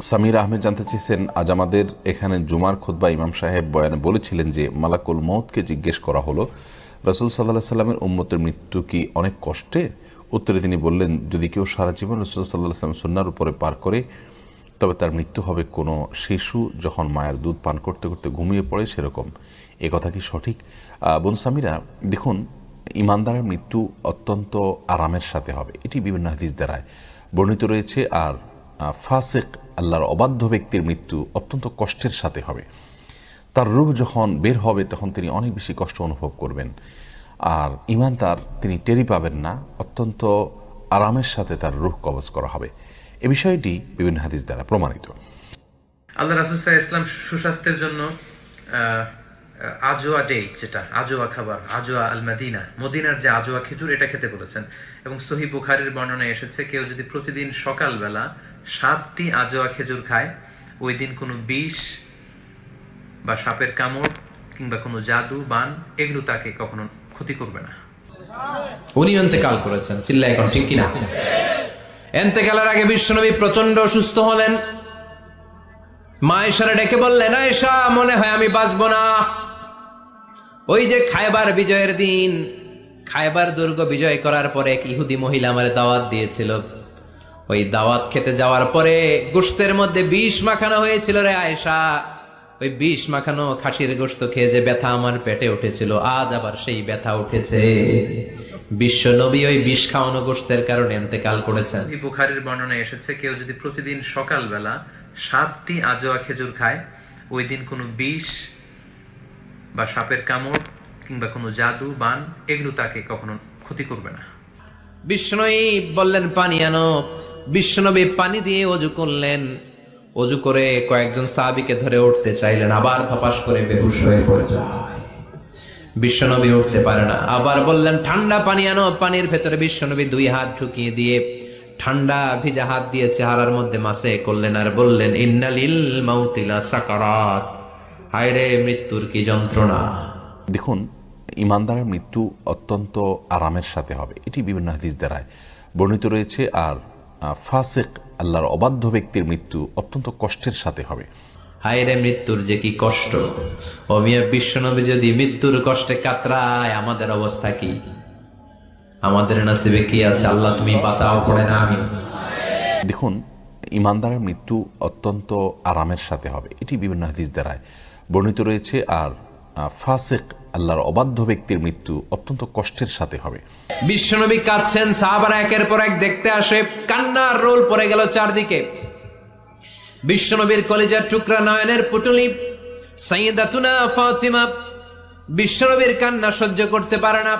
সামির আহমেদ জানতে চেয়েছেন, আজ আমাদের এখানে জুমার খুতবা ইমাম সাহেব বয়ানে বলেছিলেন যে মালাকুল মউতকে জিজ্ঞেস করা হলো, রাসূল সাল্লাল্লাহু আলাইহি সাল্লামের উম্মতের মৃত্যু কি অনেক কষ্টে? উত্তরে তিনি বললেন, যদি কেউ সারা জীবন রাসূল সাল্লাল্লাহু আলাইহি ওয়াসাল্লাম সুন্নাহর উপরে পার করে তবে তার মৃত্যু হবে কোনো শিশু যখন মায়ের দুধ পান করতে করতে ঘুমিয়ে পড়ে সেরকম। এ কথা কি সঠিক? বোন সামিরা, দেখুন, ইমানদারের মৃত্যু অত্যন্ত আরামের সাথে হবে, এটি বিভিন্ন হাদিস দ্বারায় বর্ণিত রয়েছে। আর ফাসিক, আল্লাহর অবাধ্য ব্যক্তির মৃত্যু অত্যন্ত কষ্টের সাথে হবে। তার রূহ যখন বের হবে তখন তিনি অনেক বেশি কষ্ট অনুভব করবেন। আর ইমানদার তিনি টেরি পাবেন না, অত্যন্ত আরামের সাথে তার রূহ কবজ করা হবে। এ বিষয়টি বিভিন্ন হাদিস দ্বারা প্রমাণিত। আল্লাহ রাসূল সাল্লাল্লাহু আলাইহি ওয়াসাল্লাম সুস্বাস্থ্যের জন্য আজওয়া ডেট, যেটা আজওয়া খাবার, আজওয়া আল মদিনা, মদিনার যে আজওয়া খেজুর, এটা খেতে বলেছেন। এবং সহিহ বুখারীর বর্ণনায় এসেছে, কেউ যদি প্রতিদিন সকালবেলা 7টি আজওয়া খেজুর খায়, ওই দিন কোনো বিষ বা সাপের কামড় কিংবা কোনো জাদু বান এগুলো তাকে কখনো ক্ষতি করবে না। উনি ইন্তেকাল করেছেন, চিল্লায় এখন ঠিক কিনা? ইন্তেকালের আগে বিশ্বনবী প্রচন্ড অসুস্থ হলেন। মা আয়েশারে ডেকে বললেন, আয়েশা, মনে হয় আমি বাঁচব না। ওই যে খায়বার বিজয়ের দিন, খায়বার দুর্গ বিজয় করার পরে এক ইহুদি মহিলা আমার দাওয়াত দিয়েছিল। ওই দাওয়াত খেতে যাওয়ার পরে গোশতের মধ্যে বিষ মাখানো হয়েছিল রে আয়েশা। ওই বিষ মাখানো খাসির গোশত খেয়ে যে ব্যথা আমার পেটে উঠেছিল, আজ আবার সেই ব্যথা উঠেছে। বিশ্ব নবী ওই বিষ খাওয়ানো গোশতের কারণে ইন্তেকাল করেছেন। বুখারীর বর্ণনায় এসেছে, কেউ যদি প্রতিদিন সকালবেলা 7টি আজওয়া খেজুর খায়, ওই দিন কোনো বিষ বা সাপের কামড় কিংবা কোনো জাদু বান এগুলো তাকে কখনো ক্ষতি করবে না। বিষ্ণুই বললেন, পানি আনো। বিশ্বনবী পানি দিয়ে অজু করলেন। অজু করে কয়েকজন সাহাবীকে ধরে উঠতে চাইলেন, আবার ফপাস করে বেহুশ হয়ে পড়ে যায়। বিশ্বনবী উঠতে পারে না। আবার বললেন, ঠান্ডা পানি আনো। পানির ভেতরে বিশ্বনবী 2 হাত ঢুকিয়ে দিয়ে ঠান্ডা ভিজা হাত দিয়ে চেহারার মধ্যে মাসে করলেন আর বললেন, ইন্নালিল মাউতি লা সাকারাত, হায় রে মৃত্যুর কি যন্ত্রণা। দেখুন, ইমানদারের মৃত্যু অত্যন্ত আরামের সাথে হবে, এটি বিভিন্ন হাদিস দ্বারায় বর্ণিত রয়েছে। আর ফাসিক, আল্লাহর অবাধ্য ব্যক্তির মৃত্যু অত্যন্ত কষ্টের সাথে হবে। হায় রে মৃত্যুর যে কি কষ্ট। ও মিয়া, বিশ্বনবী যদি মৃত্যুর কষ্টে কাতরায়, আমাদের অবস্থা কি? আমাদের নসিবে কি আছে? আল্লাহ তুমি বাঁচাও, পড়ে না আমি। দেখুন, ইমানদারের মৃত্যু অত্যন্ত আরামের সাথে হবে, এটি বিভিন্ন হাদিস দ্বারায় বর্ণিত রয়েছে। আর ফাসিক, আল্লাহর অবাধ্য ব্যক্তির মৃত্যু অত্যন্ত কষ্টের সাথে হবে। বিশ্বনবী কাঁদছেন, সাহাবারা একের পর এক দেখতে আসে, কান্নার রোল পড়ে গেল চারদিকে। বিশ্বনবীর কলিজার টুকরা নয়নের পুটুলি সাইয়্যিদাতুনা ফাতিমা বিশ্বনবীর কান্না সহ্য করতে পারে না।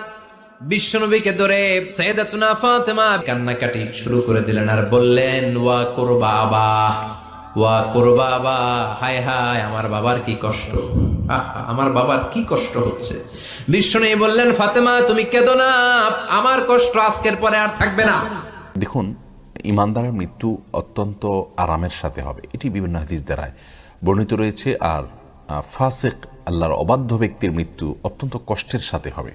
বিশ্বনবীকে ধরে সাইয়্যিদাতুনা ফাতিমা কান্নাকাটি শুরু করে দিলেন আর বললেন, ওয়া কুরবাবা, ওয়া কুরবাবা, হায় হায়, আমার বাবার কি কষ্ট, আমার বাবার কি কষ্ট হচ্ছে। বিশ্বনবী বললেন, ফাতেমা তুমি কেঁদো না, আমার কষ্ট আজকের পরে আর থাকবে না। দেখুন, ইমানদারের মৃত্যু অত্যন্ত আরামের সাথে হবে, এটি বিভিন্ন হাদিস দ্বারায় বর্ণিত রয়েছে। আর ফাসিক, আল্লাহর অবাধ্য ব্যক্তির মৃত্যু অত্যন্ত কষ্টের সাথে হবে।